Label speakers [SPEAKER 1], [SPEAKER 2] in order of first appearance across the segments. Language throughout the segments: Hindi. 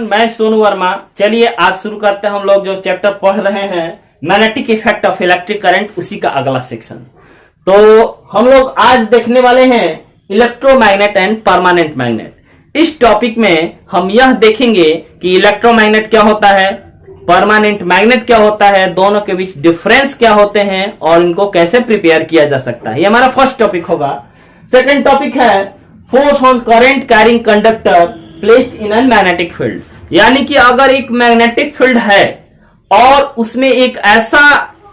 [SPEAKER 1] मैं सोनू वर्मा। चलिए आज शुरू करते हैं हम लोग जो चैप्टर पढ़ रहे हैं magnetic effect of electric current, उसी का अगला सेक्शन। तो हम लोग आज देखने वाले हैं इलेक्ट्रोमैग्नेट एंड परमानेंट मैग्नेट। इस टॉपिक में हम यह देखेंगे कि इलेक्ट्रोमैग्नेट क्या होता है, परमानेंट मैग्नेट क्या होता है, दोनों के बीच डिफरेंस क्या होते हैं और इनको कैसे प्रिपेयर किया जा सकता है। ये हमारा फर्स्ट टॉपिक होगा। सेकेंड टॉपिक है force on current carrying conductor placed in an magnetic field, यानी कि अगर एक मैग्नेटिक फील्ड है और उसमें एक ऐसा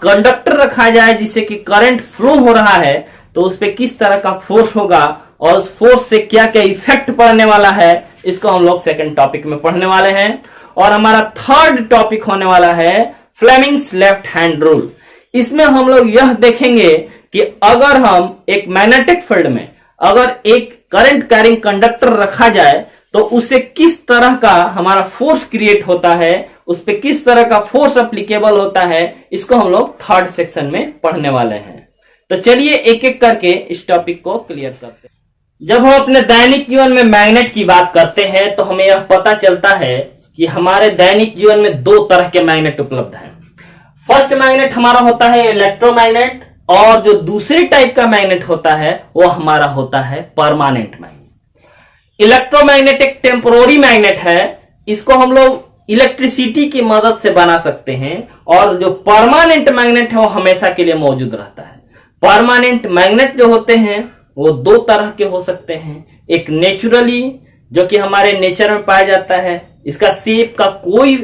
[SPEAKER 1] कंडक्टर रखा जाए जिससे कि करंट फ्लो हो रहा है तो उस पर किस तरह का फोर्स होगा और उस फोर्स से क्या क्या इफेक्ट पड़ने वाला है, इसको हम लोग सेकंड टॉपिक में पढ़ने वाले हैं। और हमारा थर्ड टॉपिक होने वाला है फ्लेमिंग्स लेफ्ट हैंड रूल। इसमें हम लोग यह देखेंगे कि अगर हम एक मैग्नेटिक फील्ड में अगर एक करंट कैरिंग कंडक्टर रखा जाए तो उससे किस तरह का हमारा फोर्स क्रिएट होता है, उस पर किस तरह का फोर्स एप्लीकेबल होता है, इसको हम लोग थर्ड सेक्शन में पढ़ने वाले हैं। तो चलिए एक एक करके इस टॉपिक को क्लियर करते हैं। जब हम अपने दैनिक जीवन में मैग्नेट की बात करते हैं तो हमें यह पता चलता है कि हमारे दैनिक जीवन में दो तरह के मैग्नेट उपलब्ध हैं। फर्स्ट मैग्नेट हमारा होता है इलेक्ट्रोमैग्नेट और जो दूसरे टाइप का मैग्नेट होता है वो हमारा होता है परमानेंट मैग्नेट। इलेक्ट्रोमैग्नेट एक टेम्पोररी मैग्नेट है, इसको हम लोग इलेक्ट्रिसिटी की मदद से बना सकते हैं, और जो परमानेंट मैग्नेट है वो हमेशा के लिए मौजूद रहता है। परमानेंट मैग्नेट जो होते हैं वो दो तरह के हो सकते हैं। एक नेचुरली, जो कि हमारे नेचर में पाया जाता है, इसका शेप का कोई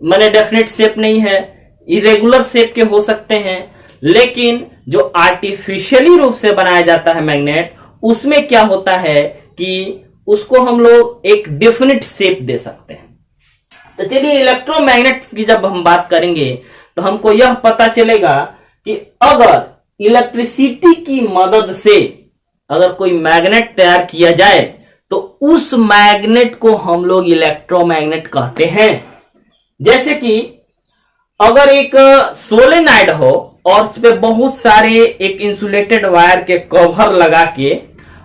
[SPEAKER 1] माने डेफिनेट शेप नहीं है, इरेगुलर शेप के हो सकते हैं। लेकिन जो आर्टिफिशियली रूप से बनाया जाता है मैग्नेट, उसमें क्या होता है कि उसको हम लोग एक डेफिनेट शेप दे सकते हैं। तो चलिए इलेक्ट्रोमैग्नेट की जब हम बात करेंगे तो हमको यह पता चलेगा कि अगर इलेक्ट्रिसिटी की मदद से अगर कोई मैग्नेट तैयार किया जाए तो उस मैग्नेट को हम लोग इलेक्ट्रोमैग्नेट कहते हैं। जैसे कि अगर एक सोलेनॉइड हो और उस पर बहुत सारे एक इंसुलेटेड वायर के कवर लगा के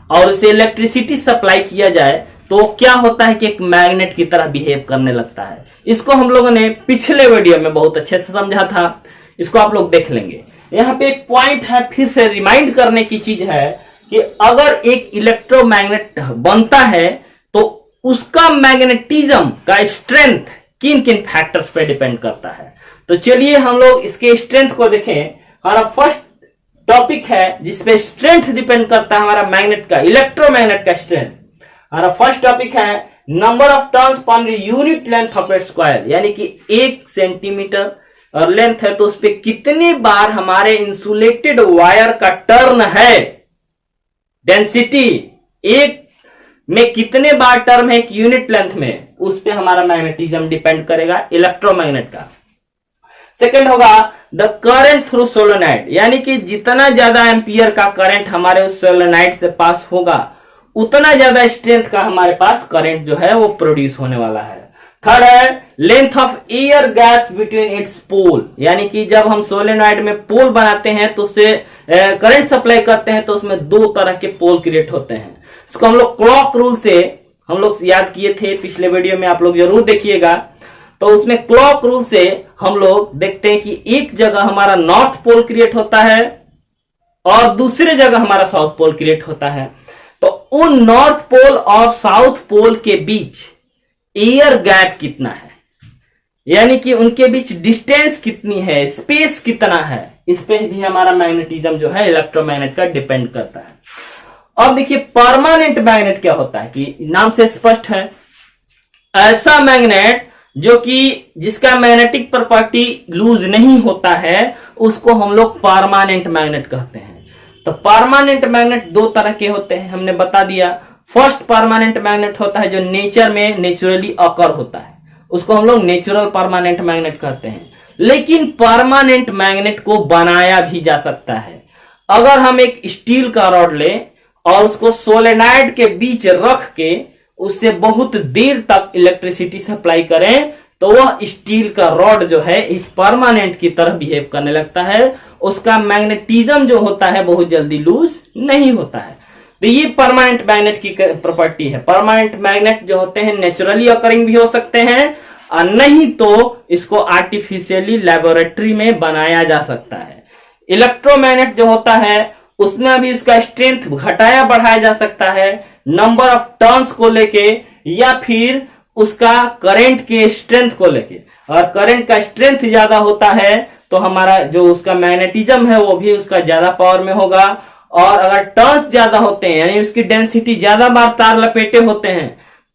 [SPEAKER 1] और उसे इलेक्ट्रिसिटी सप्लाई किया जाए तो क्या होता है कि एक मैग्नेट की तरह बिहेव करने लगता है। इसको हम लोगों ने पिछले वीडियो में बहुत अच्छे से समझा था, इसको आप लोग देख लेंगे। यहाँ पे एक पॉइंट है, फिर से रिमाइंड करने की चीज है कि अगर एक इलेक्ट्रोमैग्नेट बनता है तो उसका मैग्नेटिज्म का स्ट्रेंथ किन किन फैक्टर्स पे डिपेंड करता है। तो चलिए हम लोग इसके स्ट्रेंथ को देखें। हमारा फर्स्ट टॉपिक है जिसपे स्ट्रेंथ डिपेंड करता है हमारा मैग्नेट का, इलेक्ट्रोमैग्नेट का स्ट्रेंथ। हमारा फर्स्ट टॉपिक है number of turns per unit length of its coil, यानी कि 1 सेंटीमीटर और लेंथ है तो उस पर कितनी बार हमारे इंसुलेटेड वायर का टर्न है, डेंसिटी एक में कितने बार टर्न है एक यूनिट लेंथ में, उस पर हमारा मैग्नेटिज्म डिपेंड करेगा इलेक्ट्रोमैग्नेट का। सेकेंड होगा द करंट थ्रू सोलेनॉइड, यानी कि जितना ज्यादा एम्पियर का करंट हमारे उस सोलेनॉइड से पास होगा उतना ज्यादा स्ट्रेंथ का हमारे पास करंट जो है वो प्रोड्यूस होने वाला है। थर्ड है length of air gaps between its pole, यानी कि जब हम सोलेनॉइड में पोल बनाते हैं तो उससे करंट सप्लाई करते हैं तो उसमें दो तरह के पोल क्रिएट होते हैं। इसको हम लोग क्लॉक रूल से हम लोग याद किए थे पिछले वीडियो में, आप लोग जरूर देखिएगा। तो उसमें क्लॉक रूल से हम लोग देखते हैं कि एक जगह हमारा नॉर्थ पोल क्रिएट होता है और दूसरी जगह हमारा साउथ पोल क्रिएट होता है। तो उन नॉर्थ पोल और साउथ पोल के बीच एयर गैप कितना है, यानी कि उनके बीच डिस्टेंस कितनी है, स्पेस कितना है, इस पे भी हमारा मैग्नेटिज्म जो है इलेक्ट्रोमैग्नेट का डिपेंड करता है। अब देखिए परमानेंट मैग्नेट क्या होता है कि नाम से स्पष्ट है, ऐसा मैग्नेट जो कि जिसका मैग्नेटिक प्रॉपर्टी लूज नहीं होता है उसको हम लोग परमानेंट मैग्नेट कहते हैं। तो परमानेंट मैग्नेट दो तरह के होते हैं, हमने बता दिया। फर्स्ट परमानेंट मैग्नेट होता है जो नेचर में नेचुरली अकर होता है, उसको हम लोग नेचुरल परमानेंट मैग्नेट कहते हैं। लेकिन परमानेंट मैग्नेट को बनाया भी जा सकता है। अगर हम एक स्टील का रॉड लें और उसको सोलेनॉइड के बीच रख के उससे बहुत देर तक इलेक्ट्रिसिटी सप्लाई करें तो वह स्टील का रॉड जो है इस परमानेंट की तरह बिहेव करने लगता है, उसका मैग्नेटिज्म जो होता है बहुत जल्दी लूज नहीं होता है। तो ये परमानेंट मैग्नेट की प्रॉपर्टी है। परमानेंट मैग्नेट जो होते हैं नेचुरली अकरिंग भी हो सकते हैं और नहीं तो इसको आर्टिफिशियली लेबोरेटरी में बनाया जा सकता है। इलेक्ट्रोमैग्नेट जो होता है उसमें भी इसका स्ट्रेंथ घटाया बढ़ाया जा सकता है नंबर ऑफ टर्न्स को लेके या फिर उसका करंट के स्ट्रेंथ को लेके। और करंट का स्ट्रेंथ ज्यादा होता है तो हमारा जो उसका मैग्नेटिज्म है वो भी उसका ज्यादा पावर में होगा। और अगर टर्न्स ज्यादा होते हैं यानी उसकी डेंसिटी ज्यादा बार तार लपेटे होते हैं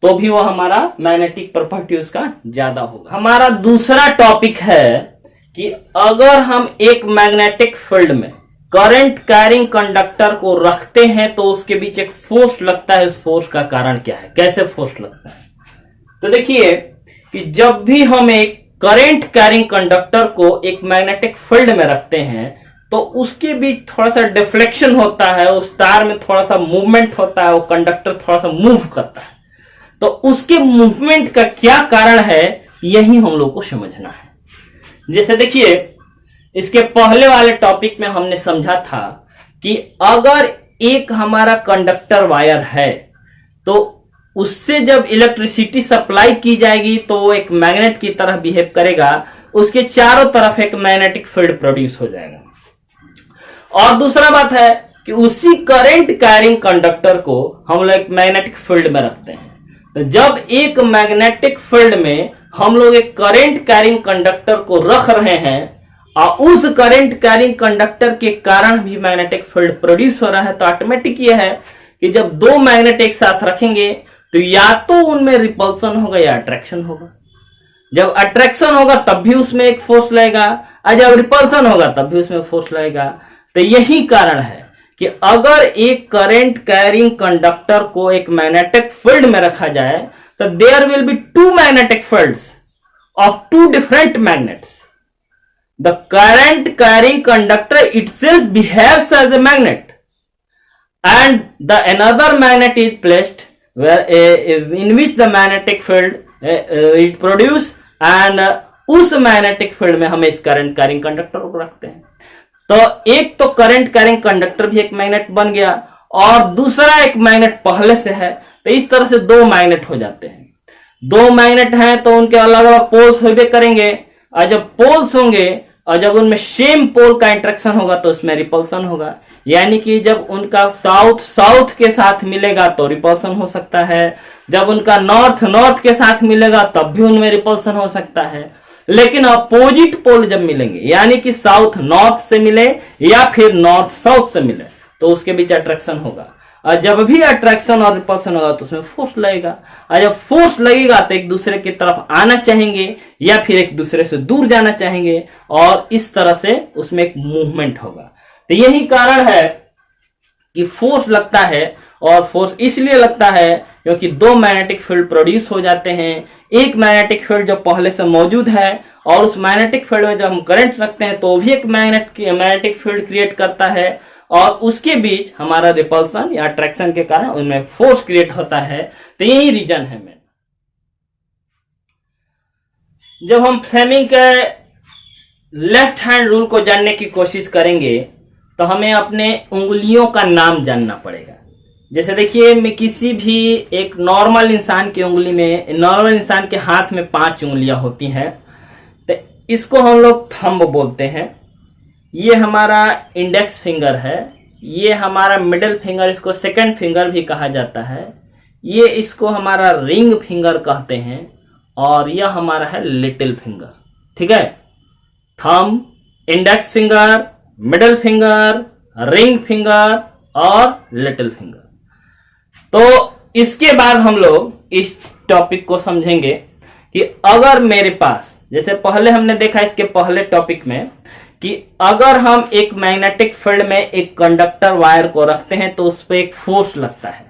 [SPEAKER 1] तो भी वो हमारा मैग्नेटिक प्रॉपर्टी उसका ज्यादा होगा। हमारा दूसरा टॉपिक है कि अगर हम एक मैग्नेटिक फील्ड में करंट कैरिंग कंडक्टर को रखते हैं तो उसके बीच एक फोर्स लगता है। उस फोर्स का कारण क्या है, कैसे फोर्स लगता है? तो देखिए कि जब भी हम एक करंट कैरिंग कंडक्टर को एक मैग्नेटिक फील्ड में रखते हैं तो उसके बीच थोड़ा सा डिफ्लेक्शन होता है, उस तार में थोड़ा सा मूवमेंट होता है, वो कंडक्टर थोड़ा सा मूव करता है। तो उसके मूवमेंट का क्या कारण है यही हम लोग को समझना है। जैसे देखिए इसके पहले वाले टॉपिक में हमने समझा था कि अगर एक हमारा कंडक्टर वायर है तो उससे जब इलेक्ट्रिसिटी सप्लाई की जाएगी तो वो एक मैग्नेट की तरह बिहेव करेगा, उसके चारों तरफ एक मैग्नेटिक फील्ड प्रोड्यूस हो जाएगा। और दूसरा बात है कि उसी करंट कैरिंग कंडक्टर को हम लोग एक मैग्नेटिक फील्ड में रखते हैं। तो जब एक मैग्नेटिक फील्ड में हम लोग एक करंट कैरिंग कंडक्टर को रख रहे हैं और उस करंट कैरिंग कंडक्टर के कारण भी मैग्नेटिक फील्ड प्रोड्यूस हो रहा है तो ऑटोमेटिक ये है कि जब दो मैग्नेट एक साथ रखेंगे तो या तो उनमें रिपल्सन होगा या अट्रैक्शन होगा। जब अट्रैक्शन होगा तब भी उसमें एक फोर्स लगेगा और जब रिपल्सन होगा तब भी उसमें फोर्स लगेगा। तो यही कारण है कि अगर एक करंट कैरिंग कंडक्टर को एक मैग्नेटिक फील्ड में रखा जाए तो there will be two magnetic fields of two different magnets. The current carrying conductor itself behaves as a magnet and the another magnet is placed where in which the magnetic field is produced and उस मैग्नेटिक फील्ड में हम इस करंट कैरिंग कंडक्टर को रखते हैं। तो एक तो करंट कैरिंग कंडक्टर भी एक मैग्नेट बन गया और दूसरा एक मैग्नेट पहले से है, तो इस तरह से दो मैग्नेट हो जाते हैं। दो मैग्नेट हैं तो उनके अलग अलग पोल्स होबे करेंगे और जब पोल्स होंगे और जब उनमें सेम पोल का इंटरेक्शन होगा तो उसमें रिपल्सन होगा। यानी कि जब उनका साउथ साउथ के साथ मिलेगा तो रिपल्सन हो सकता है, जब उनका नॉर्थ नॉर्थ के साथ मिलेगा तब भी उनमें रिपल्सन हो सकता है। लेकिन अपोजिट पोल जब मिलेंगे यानी कि साउथ नॉर्थ से मिले या फिर नॉर्थ साउथ से मिले तो उसके बीच अट्रैक्शन होगा और जब भी अट्रैक्शन और रिपल्सन होगा तो उसमें फोर्स लगेगा और जब फोर्स लगेगा तो एक दूसरे की तरफ आना चाहेंगे या फिर एक दूसरे से दूर जाना चाहेंगे और इस तरह से उसमें एक मूवमेंट होगा। तो यही कारण है कि फोर्स लगता है और फोर्स इसलिए लगता है क्योंकि दो मैग्नेटिक फील्ड प्रोड्यूस हो जाते हैं। एक मैग्नेटिक फील्ड जो पहले से मौजूद है और उस मैग्नेटिक फील्ड में जब हम करंट रखते हैं तो भी एक मैग्नेटिक फील्ड क्रिएट करता है और उसके बीच हमारा रिपल्सन या अट्रैक्शन के कारण उनमें फोर्स क्रिएट होता है। तो यही रीजन है। मैं जब हम फ्लेमिंग के लेफ्ट हैंड रूल को जानने की कोशिश करेंगे तो हमें अपने उंगलियों का नाम जानना पड़ेगा। जैसे देखिए मैं किसी भी एक नॉर्मल इंसान की उंगली में, नॉर्मल इंसान के हाथ में 5 उंगलियां होती हैं तो इसको हम लोग थंब बोलते हैं। ये हमारा इंडेक्स फिंगर है, ये हमारा मिडिल फिंगर, इसको सेकंड फिंगर भी कहा जाता है, ये इसको हमारा रिंग फिंगर कहते हैं और यह हमारा है लिटिल फिंगर। ठीक है, thumb, index finger, middle finger, ring finger और लिटिल फिंगर। तो इसके बाद हम लोग इस टॉपिक को समझेंगे कि अगर मेरे पास, जैसे पहले हमने देखा इसके पहले टॉपिक में कि अगर हम एक मैग्नेटिक फील्ड में एक कंडक्टर वायर को रखते हैं तो उस पर एक फोर्स लगता है,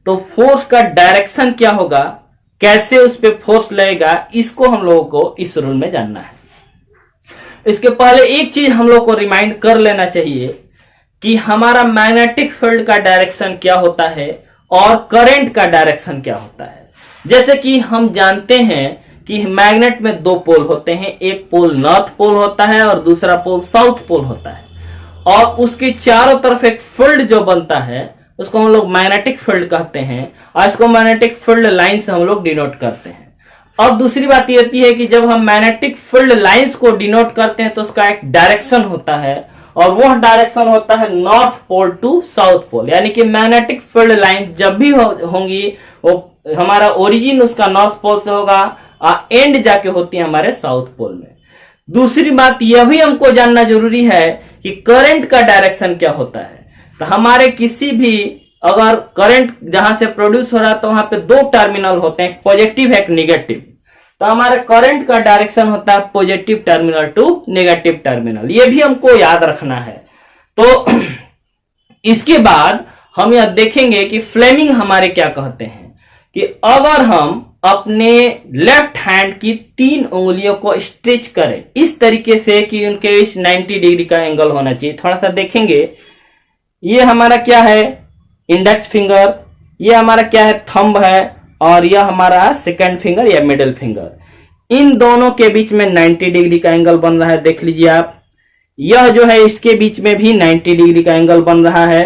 [SPEAKER 1] तो फोर्स का डायरेक्शन क्या होगा, कैसे उस पर फोर्स लगेगा, इसको हम लोगों को इस रूल में जानना है। इसके पहले एक चीज हम लोग को रिमाइंड कर लेना चाहिए कि हमारा मैग्नेटिक फील्ड का डायरेक्शन क्या होता है और करंट का डायरेक्शन क्या होता है। जैसे कि हम जानते हैं कि मैग्नेट में 2 पोल होते हैं, एक पोल नॉर्थ पोल होता है और दूसरा पोल साउथ पोल होता है और उसके चारों तरफ एक फील्ड जो बनता है उसको हम लोग मैग्नेटिक फील्ड कहते हैं और इसको मैग्नेटिक फील्ड लाइन से हम लोग डिनोट करते हैं। अब दूसरी बात ये होती है कि जब हम मैग्नेटिक फील्ड लाइंस को डिनोट करते हैं तो उसका एक डायरेक्शन होता है और वह डायरेक्शन होता है north pole to south pole, यानी कि मैग्नेटिक फील्ड लाइंस जब भी होंगी वो हमारा ओरिजिन उसका नॉर्थ पोल से होगा और एंड जाके होती है हमारे साउथ पोल में। दूसरी बात यह भी हमको जानना जरूरी है कि करंट का डायरेक्शन क्या होता है। तो हमारे किसी भी अगर करंट जहां से प्रोड्यूस हो रहा है तो वहां पे दो टर्मिनल होते हैं, पॉजिटिव है एक निगेटिव। तो हमारे करंट का डायरेक्शन होता है positive terminal to negative terminal, ये भी हमको याद रखना है। तो इसके बाद हम यह देखेंगे कि फ्लेमिंग हमारे क्या कहते हैं कि अगर हम अपने लेफ्ट हैंड की 3 उंगलियों को स्ट्रेच करें इस तरीके से कि उनके इस 90 डिग्री का एंगल होना चाहिए। थोड़ा सा देखेंगे, ये हमारा क्या है इंडेक्स फिंगर, ये हमारा क्या है थंब है और यह हमारा सेकंड फिंगर या मिडिल फिंगर। इन दोनों के बीच में 90 डिग्री का एंगल बन रहा है, देख लीजिए आप। यह जो है इसके बीच में भी 90 डिग्री का एंगल बन रहा है।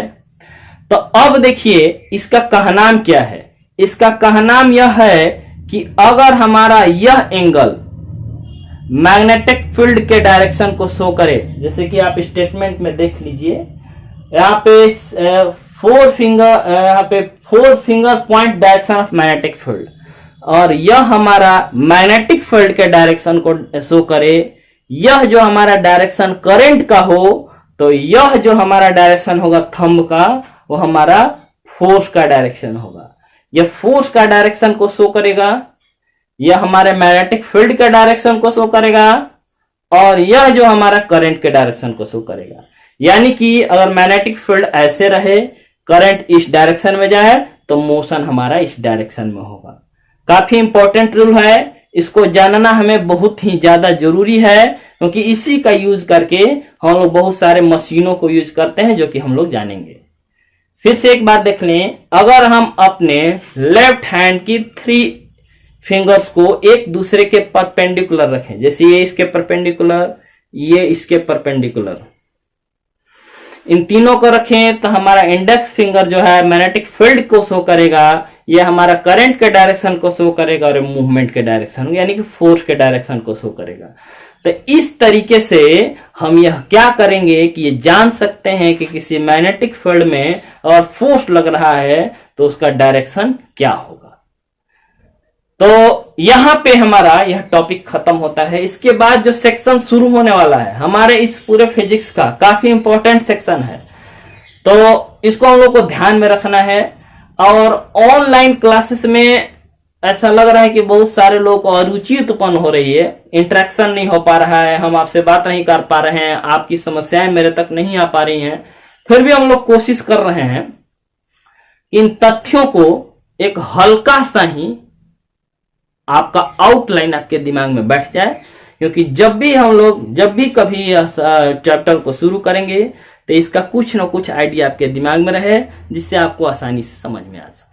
[SPEAKER 1] तो अब देखिए इसका कहनाम क्या है। इसका कहनाम यह है कि अगर हमारा यह एंगल मैग्नेटिक फील्ड के डायरेक्शन को शो करे, जैसे कि आप स्टेटमेंट में देख लीजिए, यहाँ पे four finger point direction of magnetic field और यह हमारा मैग्नेटिक फील्ड के डायरेक्शन को शो करे। यह जो हमारा डायरेक्शन करंट का हो तो यह जो हमारा डायरेक्शन होगा थंब का वो हमारा फोर्स का डायरेक्शन होगा। यह फोर्स का डायरेक्शन को शो करेगा, यह हमारे मैग्नेटिक फील्ड के डायरेक्शन को शो करेगा और यह जो हमारा करंट के डायरेक्शन को शो करेगा। यानी कि अगर मैग्नेटिक फील्ड ऐसे रहे, करंट इस डायरेक्शन में जाए तो मोशन हमारा इस डायरेक्शन में होगा। काफी इंपॉर्टेंट रूल है, इसको जानना हमें बहुत ही ज्यादा जरूरी है क्योंकि इसी का यूज करके हम लोग बहुत सारे मशीनों को यूज करते हैं जो कि हम लोग जानेंगे। फिर से एक बात देख लें, अगर हम अपने लेफ्ट हैंड की 3 फिंगर्स को एक दूसरे के परपेंडिकुलर रखें, जैसे ये इसके परपेंडिकुलर, ये इसके परपेंडिकुलर, इन तीनों को रखें तो हमारा इंडेक्स फिंगर जो है मैग्नेटिक फील्ड को शो करेगा, यह हमारा करंट के डायरेक्शन को शो करेगा और मूवमेंट के डायरेक्शन यानी कि फोर्स के डायरेक्शन को शो करेगा। तो इस तरीके से हम यह क्या करेंगे कि ये जान सकते हैं कि किसी मैग्नेटिक फील्ड में और फोर्स लग रहा है तो उसका डायरेक्शन क्या होगा। तो यहां पे हमारा यह टॉपिक खत्म होता है। इसके बाद जो सेक्शन शुरू होने वाला है हमारे इस पूरे फिजिक्स का काफी इंपॉर्टेंट सेक्शन है, तो इसको हम लोग को ध्यान में रखना है। और ऑनलाइन क्लासेस में ऐसा लग रहा है कि बहुत सारे लोगों को अरुचि उत्पन्न हो रही है, इंटरेक्शन नहीं हो पा रहा है, हम आपसे बात नहीं कर पा रहे हैं, आपकी समस्याएं मेरे तक नहीं आ पा रही हैं। फिर भी हम लोग कोशिश कर रहे हैं इन तथ्यों को एक हल्का सा ही आपका आउटलाइन आपके दिमाग में बैठ जाए, क्योंकि जब भी कभी चैप्टर को शुरू करेंगे तो इसका कुछ ना कुछ आइडिया आपके दिमाग में रहे जिससे आपको आसानी से समझ में आ सके।